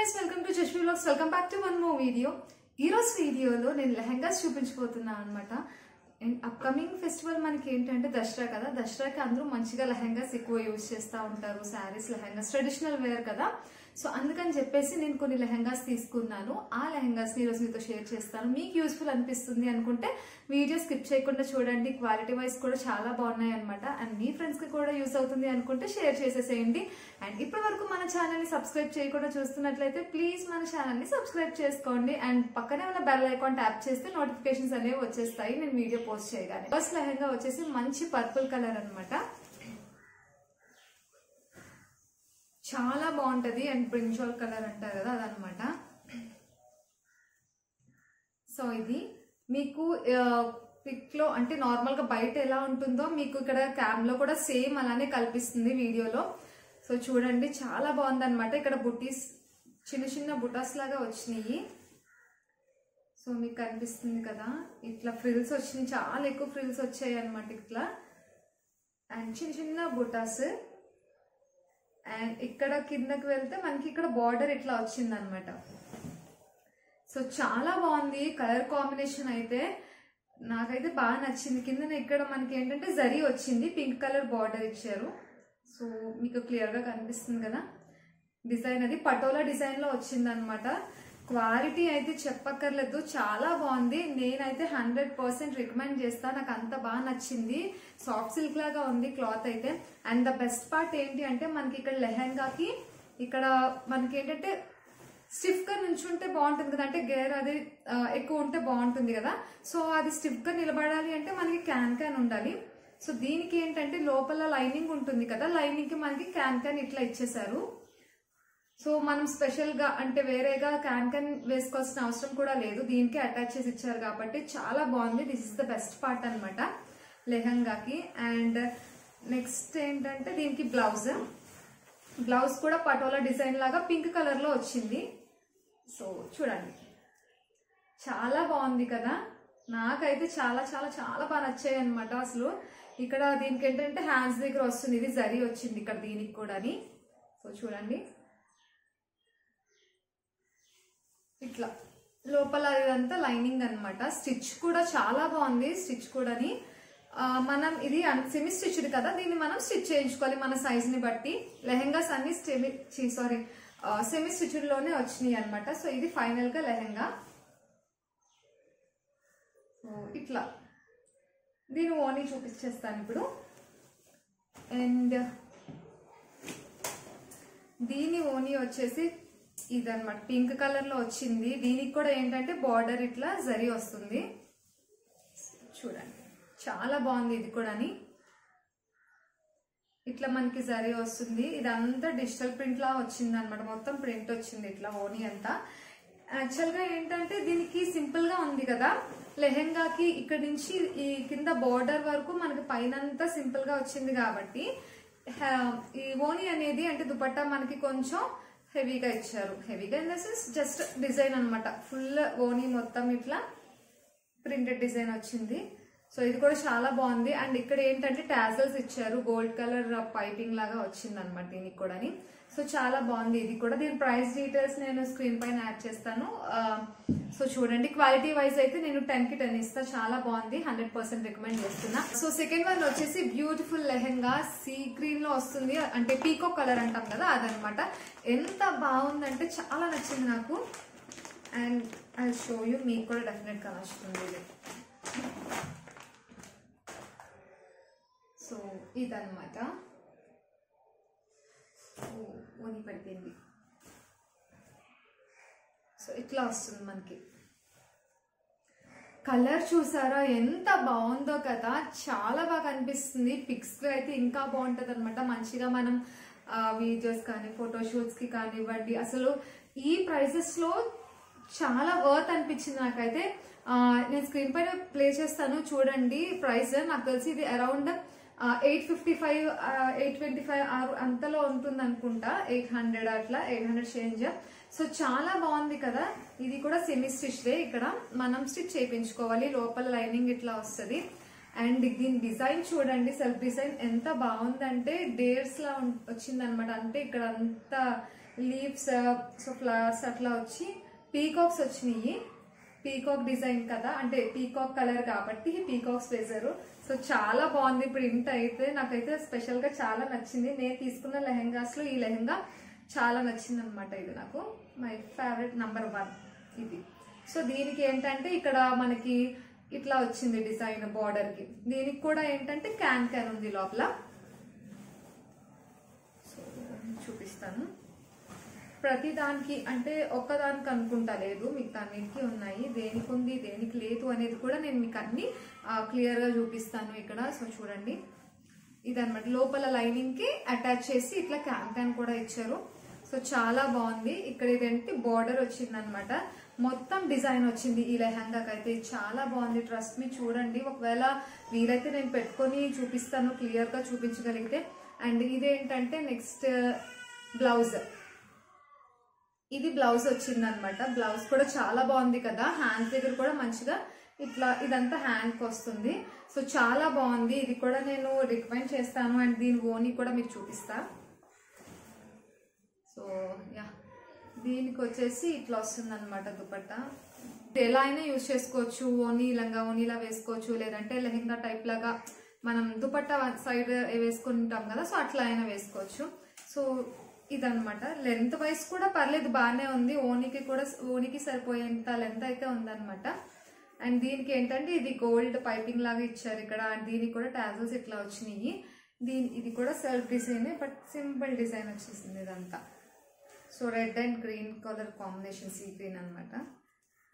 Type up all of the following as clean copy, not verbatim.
guys, welcome to Jashmi Vlogs. Welcome back to one more video. ఈ రోజు వీడియోలో నేను లెహంగాస్ చూపించబోతున్నాను అన్నమాట. అండ్ అప్కమింగ్ ఫెస్టివల్ మనకి ఏంటంటే దసరా కదా. దసరాకి అందరూ మంచిగా లెహంగాస్ ఎక్కువ యూజ్ చేస్తూ ఉంటారు. శారీస్, లెహంగాస్ ట్రెడిషనల్ వేర్ కదా. సో అందుకని చెప్పేసి నేను కొన్ని లెహంగాస్ తీసుకున్నాను. ఆ లెహంగాస్ ని ఈరోజు మీతో షేర్ చేస్తాను. మీకు యూస్ఫుల్ అనిపిస్తుంది అనుకుంటే వీడియో స్కిప్ చేయకుండా చూడండి. క్వాలిటీ వైజ్ కూడా చాలా బాగున్నాయి అనమాట. అండ్ మీ ఫ్రెండ్స్ కి కూడా యూజ్ అవుతుంది అనుకుంటే షేర్ చేసేసేయండి. అండ్ ఇప్పటి వరకు మన ఛానల్ ని సబ్స్క్రైబ్ చేయకుండా చూస్తున్నట్లయితే ప్లీజ్ మన ఛానల్ ని సబ్స్క్రైబ్ చేసుకోండి. అండ్ పక్కనే ఉన్న బెల్ ఐకాన్ ట్యాప్ చేస్తే నోటిఫికేషన్స్ అనేవి వచ్చేస్తాయి నేను వీడియో పోస్ట్ చేయగానే. ఫస్ట్ లెహంగా వచ్చేసి మంచి పర్పుల్ కలర్ అనమాట. చాలా బాగుంటది. అండ్ బ్రింజాల్ కలర్ అంటారు కదా అదనమాట. సో ఇది మీకు పిక్ లో అంటే నార్మల్ గా బయట ఎలా ఉంటుందో మీకు ఇక్కడ క్యామ్ లో కూడా సేమ్ అలానే కల్పిస్తుంది వీడియోలో. సో చూడండి చాలా బాగుంది అనమాట. ఇక్కడ బుటీస్ చిన్న చిన్న బుటాస్ లాగా వచ్చినాయి. సో మీకు కనిపిస్తుంది కదా, ఇట్లా ఫ్రిల్స్ వచ్చినాయి. చాలా ఎక్కువ ఫ్రిల్స్ వచ్చాయి అనమాట ఇట్లా. అండ్ చిన్న చిన్న బుటాస్. అండ్ ఇక్కడ కిందకి వెళ్తే మనకి ఇక్కడ బార్డర్ ఇట్లా వచ్చింది అనమాట. సో చాలా బాగుంది కలర్ కాంబినేషన్ అయితే. నాకైతే బాగా నచ్చింది. కింద ఇక్కడ మనకి ఏంటంటే జరీ వచ్చింది, పింక్ కలర్ బార్డర్ ఇచ్చారు. సో మీకు క్లియర్ గా కనిపిస్తుంది కదా. డిజైన్ అది పటోలా డిజైన్ లో వచ్చింది అనమాట. క్వాలిటీ అయితే చెప్పక్కర్లేదు, చాలా బాగుంది. నేనైతే 100% రికమెండ్ చేస్తాను. నాకు అంత బాగా నచ్చింది. సాఫ్ట్ సిల్క్ లాగా ఉంది క్లాత్ అయితే. అండ్ ద బెస్ట్ పార్ట్ ఏంటి అంటే మనకి ఇక్కడ లెహంగాకి ఇక్కడ మనకి ఏంటంటే స్టిఫ్ గా నుంచుంటే బాగుంటుంది కదా, అంటే గేర్ అది ఎక్కువ ఉంటే బాగుంటుంది కదా. సో అది స్టిఫ్ గా నిలబడాలి అంటే మనకి క్యాన్ ఉండాలి. సో దీనికి ఏంటంటే లోపల లైనింగ్ ఉంటుంది కదా, లైనింగ్ కి మనకి క్యాన్ ఇట్లా ఇచ్చేసారు. సో మనం స్పెషల్ గా అంటే వేరేగా క్యాన్ వేసుకోవాల్సిన అవసరం కూడా లేదు, దీనికి అటాచ్ చేసి ఇచ్చారు కాబట్టి చాలా బాగుంది. This is the best part అనమాట లెహంగాకి. అండ్ నెక్స్ట్ ఏంటంటే దీనికి బ్లౌజ్ కూడా పటోలా డిజైన్ లాగా పింక్ కలర్ లో వచ్చింది. సో చూడండి చాలా బాగుంది కదా. నాకైతే చాలా చాలా చాలా బాగా నచ్చాయి అనమాట. అసలు ఇక్కడ దీనికి ఏంటంటే హ్యాండ్స్ దగ్గర వస్తుంది, ఇది జరీ వచ్చింది ఇక్కడ దీనికి కూడా. సో చూడండి ఇట్లా లోపల ఇదంతా లైనింగ్ అనమాట. స్టిచ్ కూడా చాలా బాగుంది. స్టిచ్ కూడా మనం ఇది సెమీ స్టిచ్డ్ కదా, దీన్ని మనం స్టిచ్ చేయించుకోవాలి మన సైజ్ ని బట్టి. లెహెంగాస్ అన్ని సెమీ స్టిచ్డ్ లోనే వచ్చినాయి అనమాట. సో ఇది ఫైనల్ గా లెహెంగా. ఇట్లా దీని ఓనీ చూపించేస్తాను ఇప్పుడు. అండ్ దీని ఓనీ వచ్చేసి ఇదన్నమాట, పింక్ కలర్ లో వచ్చింది. దీనికి కూడా ఏంటంటే బార్డర్ ఇట్లా జరీ వస్తుంది. చూడండి చాలా బాగుంది. ఇది కూడా ఇట్లా మనకి జరీ వస్తుంది. ఇదంతా డిజిటల్ ప్రింట్ లా వచ్చింది అనమాట. మొత్తం ప్రింట్ వచ్చింది ఇట్లా ఓనీ అంతా. యాక్చువల్ గా ఏంటంటే దీనికి సింపుల్ గా ఉంది కదా లెహెంగాకి. ఇక్కడ నుంచి ఈ కింద బార్డర్ వరకు మనకి పైనంతా సింపుల్ గా వచ్చింది కాబట్టి ఈ ఓనీ అనేది అంటే దుపట్టా మనకి కొంచెం హెవీగా ఇచ్చారు. హెవీగా in the sense just design అనమాట. ఫుల్ ఓనీ మొత్తం ఇట్లా ప్రింటెడ్ డిజైన్ వచ్చింది. సో ఇది కూడా చాలా బాగుంది. అండ్ ఇక్కడ ఏంటంటే టాజల్స్ ఇచ్చారు, గోల్డ్ కలర్ పైపింగ్ లాగా వచ్చింది అనమాట దీనికి కూడా. సో చాలా బాగుంది ఇది కూడా. దీని ప్రైస్ డీటెయిల్స్ నేను స్క్రీన్ పైన యాడ్ చేస్తాను. సో చూడండి క్వాలిటీ వైజ్ అయితే నేను 10 కి 10 ఇస్తా. చాలా బాగుంది, 100% రికమెండ్ చేస్తున్నా. సో సెకండ్ వన్ వచ్చేసి బ్యూటిఫుల్ లెహెంగా. సీ గ్రీన్ లో వస్తుంది, అంటే పీకో కలర్ అంటాం కదా అదనమాట. ఎంత బాగుందంటే చాలా నచ్చింది నాకు. అండ్ ఐ షో యూ, మీకు కూడా డెఫినెట్ గా నచ్చుతుంది ఇది. సో ఇదన్నమాట. ఓని పడిపోయింది. సో ఇట్లా వస్తుంది మనకి. కలర్ చూసారా ఎంత బాగుందో కదా, చాలా బాగా అనిపిస్తుంది. పిక్స్ లో అయితే ఇంకా బాగుంటది అనమాట. మంచిగా మనం వీడియోస్ కానీ ఫోటోషూట్స్ కి కానివ్వండి. అసలు ఈ ప్రైసెస్ లో చాలా వర్త్ అనిపించింది నాకైతే. నేను స్క్రీన్ పైన ప్లే చేస్తాను చూడండి ప్రైస్. నాకు తెలిసి ఇది అరౌండ్ 855 825 అంతలో ఉంటుంది అనుకుంటా. 800 అట్లా, 800 చేంజ్. సో చాలా బాగుంది కదా. ఇది కూడా సెమీ స్టిచ్ డే. ఇక్కడ మనం స్టిచ్ చేయించుకోవాలి. లోపల లైనింగ్ ఇట్లా వస్తుంది. అండ్ దీని డిజైన్ చూడండి, సెల్ఫ్ డిజైన్ ఎంత బాగుందంటే డేర్స్ లా వచ్చింది అనమాట. అంటే ఇక్కడ అంతా లీవ్స్, సో ఫ్లవర్స్ అట్లా వచ్చి పీకాక్స్ వచ్చినాయి. పీకాక్ డిజైన్ కదా, అంటే పీకాక్ కలర్ కాబట్టి పీకాక్స్ వేశారు. సో చాలా బాగుంది ప్రింట్ అయితే. నాకైతే స్పెషల్ గా చాలా నచ్చింది. నేను తీసుకున్న లెహెంగాస్ లో ఈ లెహెంగా చాలా నచ్చింది అనమాట. ఇది నాకు మై ఫేవరెట్ నంబర్ 1 ఇది. సో దీనికి ఏంటంటే ఇక్కడ మనకి ఇట్లా వచ్చింది డిజైన్ బార్డర్ కి. దీనికి కూడా ఏంటంటే క్యాన్ క్యాన్ ఉంది లోపల. సో చూపిస్తాను. ప్రతి దానికి అంటే ఒక్కదానికి అనుకుంటా లేదు, మీకు అన్నిటికీ ఉన్నాయి. దేనికి ఉంది దేనికి లేదు అనేది కూడా నేను మీకు అన్ని క్లియర్ గా చూపిస్తాను ఇక్కడ. సో చూడండి ఇదన్నమాట. లోపల లైనింగ్ కి అటాచ్ చేసి ఇట్లా క్యాన్ క్యాన్ కూడా ఇచ్చారు. సో చాలా బాగుంది. ఇక్కడ ఇదేంటి బార్డర్ వచ్చింది అనమాట. మొత్తం డిజైన్ వచ్చింది ఈ లెహంగాకి అయితే. చాలా బాగుంది, ట్రస్ట్ మీ. చూడండి, ఒకవేళ వీలైతే నేను పెట్టుకొని చూపిస్తాను క్లియర్ గా చూపించగలిగితే. అండ్ ఇదేంటంటే నెక్స్ట్ బ్లౌజ్. ఇది బ్లౌజ్ వచ్చింది అనమాట. బ్లౌజ్ కూడా చాలా బాగుంది కదా, హ్యాండ్ దగ్గర కూడా మంచిగా ఇట్లా ఇదంతా హ్యాండ్ కి వస్తుంది. సో చాలా బాగుంది. ఇది కూడా నేను రికమెండ్ చేస్తాను. అండ్ దీని ఓని కూడా మీకు చూపిస్తా. సో యా, దీనికి వచ్చేసి ఇట్లా వస్తుంది అనమాట దుపట్టా. ఎలా అయినా యూజ్ చేసుకోవచ్చు. ఓనీ లంగా ఓనీలా వేసుకోవచ్చు, లేదంటే లెహెంగా టైప్ లాగా మనం దుపట్టా సైడ్ వేసుకుంటాం కదా, సో అట్లా అయినా వేసుకోవచ్చు. సో ఇదనమాట. లెంత్ వైజ్ కూడా పర్లేదు, బాగానే ఉంది. ఓనికి సరిపోయేంత లెంత్ అయితే ఉందన్నమాట. అండ్ దీనికి ఏంటంటే ఇది గోల్డ్ పైపింగ్ లాగా ఇచ్చారు ఇక్కడ. అండ్ దీనికి కూడా టాజల్స్ ఇట్లా వచ్చినాయి. ఇది కూడా self design, but simple design వచ్చేసింది ఇదంతా. So red and green colour combination, sea green అనమాట.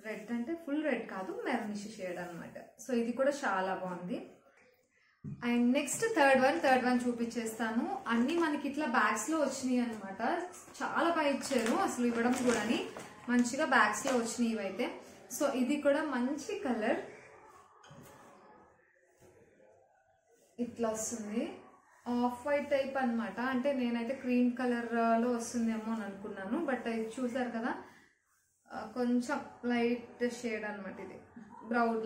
రెడ్ అంటే ఫుల్ రెడ్ కాదు, మెరూనిష్ షేడ్ అనమాట. సో ఇది కూడా చాలా బాగుంది. అండ్ నెక్స్ట్ థర్డ్ వన్ చూపించేస్తాను. అన్ని మనకి ఇట్లా బ్యాగ్స్ లో వచ్చినాయి అనమాట. చాలా బాగా ఇచ్చారు అసలు, ఇవ్వడం కూడా మంచిగా బ్యాగ్స్ లో వచ్చినాయి ఇవైతే. సో ఇది కూడా మంచి కలర్ ఇట్లా వస్తుంది. ఆఫ్ వైట్ టైప్ అనమాట. అంటే నేనైతే క్రీమ్ కలర్ లో వస్తుందేమో అని అనుకున్నాను, బట్ ఇది చూసారు కదా కొంచెం లైట్ షేడ్ అనమాట. ఇది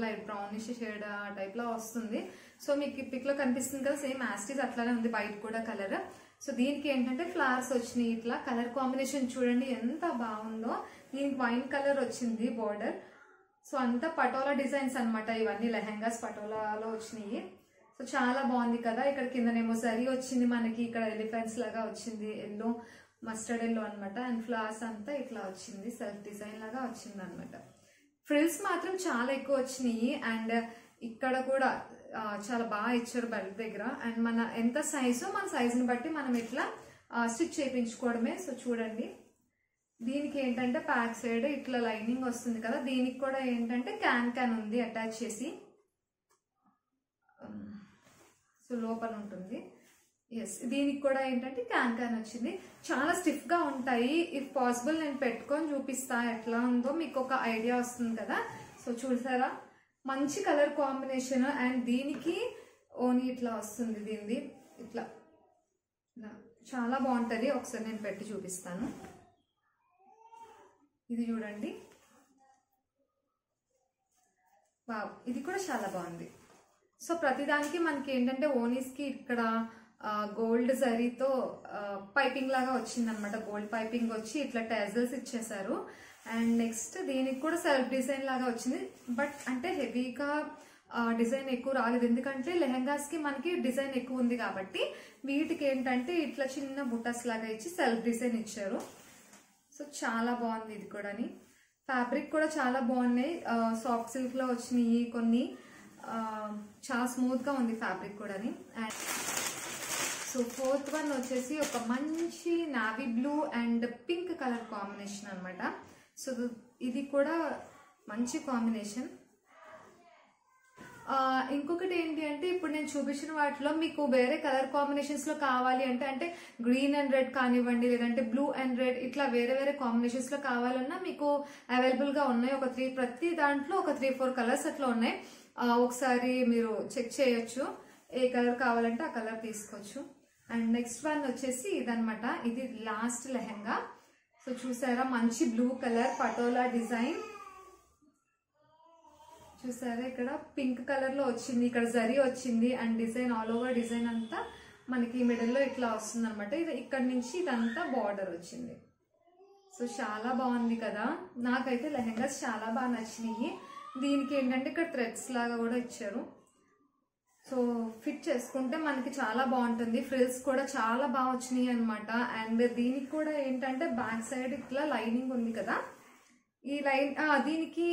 లైట్ బ్రౌనిష్ షేడ్ ఆ టైప్ లో వస్తుంది. సో మీకు ఈ పిక్ లో కనిపిస్తుంది కదా, సేమ్ యాస్టీస్ అట్లానే ఉంది, వైట్ కూడా కలర్. సో దీనికి ఏంటంటే ఫ్లవర్స్ వచ్చినాయి ఇట్లా. కలర్ కాంబినేషన్ చూడండి ఎంత బాగుందో. దీనికి వైన్ కలర్ వచ్చింది బార్డర్. సో అంతా పటోలా డిజైన్స్ అనమాట. ఇవన్నీ లెహెంగాస్ పటోలాలో వచ్చినాయి. సో చాలా బాగుంది కదా. ఇక్కడ కిందనేమో జరీ వచ్చింది మనకి, ఇక్కడ ఎలిఫెంట్స్ లాగా వచ్చింది, ఎల్లో మస్టర్డ్ ఎల్లో అనమాట. అండ్ ఫ్లవర్స్ అంతా ఇట్లా వచ్చింది, సెల్ఫ్ డిజైన్ లాగా వచ్చింది అనమాట. ఫ్రిల్స్ మాత్రం చాలా ఎక్కువ వచ్చినాయి. అండ్ ఇక్కడ కూడా చాలా బాగా ఇచ్చారు బెల్ట్ దగ్గర. అండ్ మన ఎంత సైజు, మన సైజుని బట్టి మనం ఇట్లా స్టిచ్ చేయించుకోవడమే. సో చూడండి, దీనికి ఏంటంటే బ్యాక్ సైడ్ ఇట్లా లైనింగ్ వస్తుంది కదా, దీనికి కూడా ఏంటంటే క్యాన్ ఉంది అటాచ్ చేసి. సో లోపల ఉంటుంది. ఎస్, దీనికి కూడా ఏంటంటే క్యాన్ వచ్చింది. చాలా స్టిఫ్ గా ఉంటాయి. ఇఫ్ పాసిబుల్ నేను పెట్టుకొని చూపిస్తా ఎట్లా ఉందో, మీకు ఒక ఐడియా వస్తుంది కదా. సో చూసారా, మంచి కలర్ కాంబినేషన్. అండ్ దీనికి ఓని ఇట్లా వస్తుంది, దీనిది ఇట్లా చాలా బాగుంటది. ఒకసారి నేను పెట్టి చూపిస్తాను. ఇది చూడండి, వావ్, ఇది కూడా చాలా బాగుంది. సో ప్రతిదానికి మనకి ఏంటంటే ఓనీస్ కి ఇక్కడ గోల్డ్ జరీతో పైపింగ్ లాగా వచ్చింది అనమాట. గోల్డ్ పైపింగ్ వచ్చి ఇట్లా టాజల్స్ ఇచ్చేసారు. అండ్ నెక్స్ట్ దీనికి కూడా సెల్ఫ్ డిజైన్ లాగా వచ్చింది, బట్ అంటే హెవీగా డిజైన్ ఎక్కువ రాలేదు, ఎందుకంటే లెహెంగాస్ కి మనకి డిజైన్ ఎక్కువ ఉంది కాబట్టి. వీటికి ఏంటంటే ఇట్లా చిన్న బుటాస్ లాగా ఇచ్చి సెల్ఫ్ డిజైన్ ఇచ్చారు. సో చాలా బాగుంది. ఇది కూడా ఫ్యాబ్రిక్ కూడా చాలా బాగున్నాయి. సాఫ్ట్ సిల్క్ లో వచ్చినాయి కొన్ని. చాలా స్మూత్ గా ఉంది ఫ్యాబ్రిక్ కూడా. అండ్ సో ఫోర్త్ వన్ వచ్చేసి ఒక మంచి navy blue and pink colour combination అనమాట. సో ఇది కూడా మంచి కాంబినేషన్. ఇంకొకటి ఏంటి అంటే, ఇప్పుడు నేను చూపించిన వాటిలో మీకు వేరే కలర్ కాంబినేషన్స్ లో కావాలి అంటే గ్రీన్ అండ్ రెడ్ కానివ్వండి, లేదంటే బ్లూ అండ్ రెడ్, ఇట్లా వేరే వేరే కాంబినేషన్స్ లో కావాలన్నా మీకు అవైలబుల్ గా ఉన్నాయి. ప్రతి దాంట్లో ఒక 3-4 కలర్స్ అట్లా ఉన్నాయి. ఒకసారి మీరు చెక్ చేయొచ్చు, ఏ కలర్ కావాలంటే ఆ కలర్ తీసుకోవచ్చు. అండ్ నెక్స్ట్ వన్ వచ్చేసి ఇదనమాట. ఇది లాస్ట్ లెహెంగా. సో చూసారా, మంచి బ్లూ కలర్ పటోలా డిజైన్ చూసారా. ఇక్కడ పింక్ కలర్ లో వచ్చింది, ఇక్కడ జరీ వచ్చింది. And design all over design అంతా మనకి మిడిల్ లో ఇట్లా వస్తుంది అనమాట. ఇది ఇక్కడ నుంచి ఇదంతా బార్డర్ వచ్చింది. సో చాలా బాగుంది కదా, నాకైతే లెహెంగాస్ చాలా బాగా నచ్చినాయి. దీనికి ఏంటంటే ఇక్కడ థ్రెడ్స్ లాగా కూడా ఇచ్చారు. సో ఫిట్ చేసుకుంటే మనకి చాలా బాగుంటుంది. ఫ్రిల్స్ కూడా చాలా బాగా వచ్చినాయి అనమాట. అండ్ దీనికి కూడా ఏంటంటే బ్యాక్ సైడ్ ఇట్లా లైనింగ్ ఉంది కదా, ఈ లైన్ దీనికి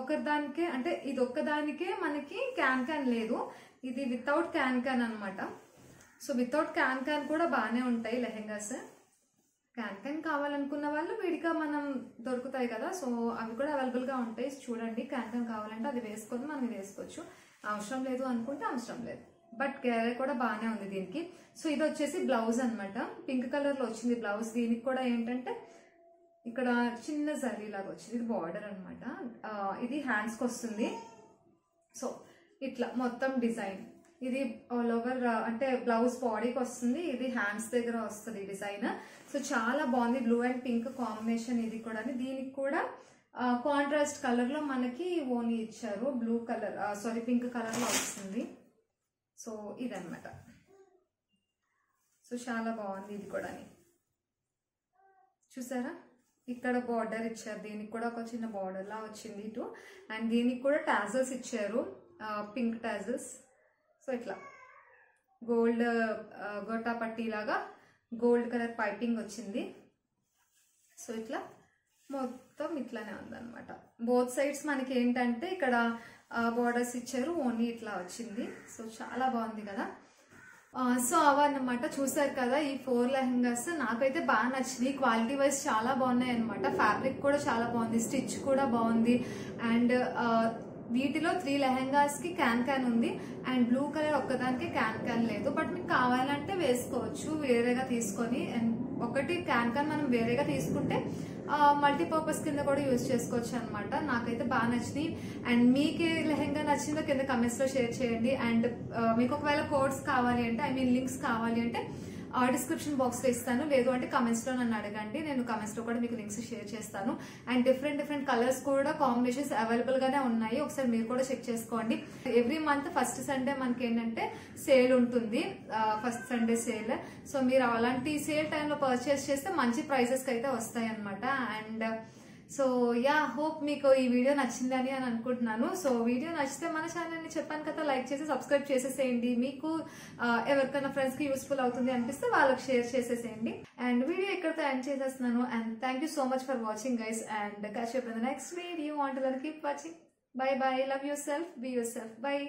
ఒక్కదానికే అంటే ఇది ఒక్కదానికే మనకి క్యాన్ లేదు, ఇది వితౌట్ క్యాన్ అనమాట. సో వితౌట్ క్యాన్ కూడా బాగానే ఉంటాయి లెహెంగాస్. క్యాన్ కావాలనుకున్న వాళ్ళు విడిగా మనం దొరుకుతాయి కదా, సో అవి కూడా అవైలబుల్గా ఉంటాయి. చూడండి, క్యాన్ కావాలంటే అది వేసుకొని మనం వేసుకోవచ్చు, అవసరం లేదు అనుకుంటే అవసరం లేదు. బట్ గేరే కూడా బాగానే ఉంది దీనికి. సో ఇది వచ్చేసి బ్లౌజ్ అనమాట, పింక్ కలర్లో వచ్చింది బ్లౌజ్. దీనికి కూడా ఏంటంటే ఇక్కడ చిన్న జరీ లాగా వచ్చింది, ఇది బార్డర్ అనమాట. ఇది హ్యాండ్స్కి వస్తుంది. సో ఇట్లా మొత్తం డిజైన్ ఇది ఆల్ ఓవర్ అంటే బ్లౌజ్ బాడీకి వస్తుంది, ఇది హ్యాండ్స్ దగ్గర వస్తుంది డిజైన్. సో చాలా బాగుంది, బ్లూ అండ్ పింక్ కాంబినేషన్ ఇది కూడా. దీనికి కూడా కాంట్రాస్ట్ కలర్ లో మనకి ఓనీ ఇచ్చారు, blue colour sorry pink colour లో వస్తుంది. సో ఇదన్నమాట. సో చాలా బాగుంది ఇది కూడా. చూసారా, ఇక్కడ బార్డర్ ఇచ్చారు, దీనికి కూడా ఒక చిన్న బార్డర్ లా వచ్చింది ఇటు. అండ్ దీనికి కూడా టాజల్స్ ఇచ్చారు, పింక్ టాజల్స్. సో ఇట్లా గోల్డ్ గోటా పట్టీ లాగా గోల్డ్ కలర్ పైపింగ్ వచ్చింది. సో ఇట్లా మొత్తం ఇట్లానే ఉందన్నమాట. బోత్ సైడ్స్ మనకి ఏంటంటే ఇక్కడ బార్డర్స్ ఇచ్చారు, ఓన్లీ ఇట్లా వచ్చింది. సో చాలా బాగుంది కదా. సో అవన్నమాట, చూసారు కదా ఈ 4 లెహంగాస్. నాకైతే బాగా నచ్చింది, క్వాలిటీ వైజ్ చాలా బాగున్నాయి అనమాట. ఫ్యాబ్రిక్ కూడా చాలా బాగుంది, స్టిచ్ కూడా బాగుంది. అండ్ వీటిలో 3 లెహంగాస్ కి క్యాన్ ఉంది, అండ్ బ్లూ కలర్ ఒక్కదానికి క్యాన్ లేదు. బట్ మీకు కావాలంటే వేసుకోవచ్చు వేరేగా తీసుకొని. అండ్ ఒకటి క్యాన్ మనం వేరేగా తీసుకుంటే మల్టీపర్పస్ కింద కూడా యూజ్ చేసుకోవచ్చు అనమాట. నాకైతే బాగా నచ్చినాయి. అండ్ మీకు లెహంగా నచ్చిందో కింద కమెంట్స్ లో షేర్ చేయండి. అండ్ మీకు ఒకవేళ కోడ్స్ కావాలి అంటే లింక్స్ కావాలి అంటే డిస్క్రిప్షన్ బాక్స్ లో ఇస్తాను, లేదు అంటే కమెంట్స్ లో నన్ను అడగండి, నేను కమెంట్స్ లో కూడా మీకు లింక్స్ షేర్ చేస్తాను. అండ్ డిఫరెంట్ కలర్స్ కూడా కాంబినేషన్స్ అవైలబుల్ గానే ఉన్నాయి, ఒకసారి మీరు కూడా చెక్ చేసుకోండి. ఎవ్రీ మంత్ ఫస్ట్ సండే మనకి ఏంటంటే సేల్ ఉంటుంది, ఫస్ట్ సండే సేల్. సో మీరు అలాంటి సేల్ టైంలో పర్చేస్ చేస్తే మంచి ప్రైసెస్ కి అయితే వస్తాయి అనమాట. అండ్ సో యా, హోప్ మీకు ఈ వీడియో నచ్చిందని అని అనుకుంటున్నాను. సో వీడియో నచ్చితే మన ఛానల్ని చెప్పాను కదా, లైక్ చేసి సబ్స్క్రైబ్ చేసేసేయండి. మీకు ఎవరికైనా ఫ్రెండ్స్ కి యూస్ఫుల్ అవుతుంది అనిపిస్తే వాళ్ళకి షేర్ చేసేసేయండి. అండ్ వీడియో ఇక్కడితో ఎండ్ చేసేస్తున్నాను. And thank you so much for watching guys. And catch you up in the next video. Until then, keep watching. Bye bye. Love yourself. Be yourself. Bye.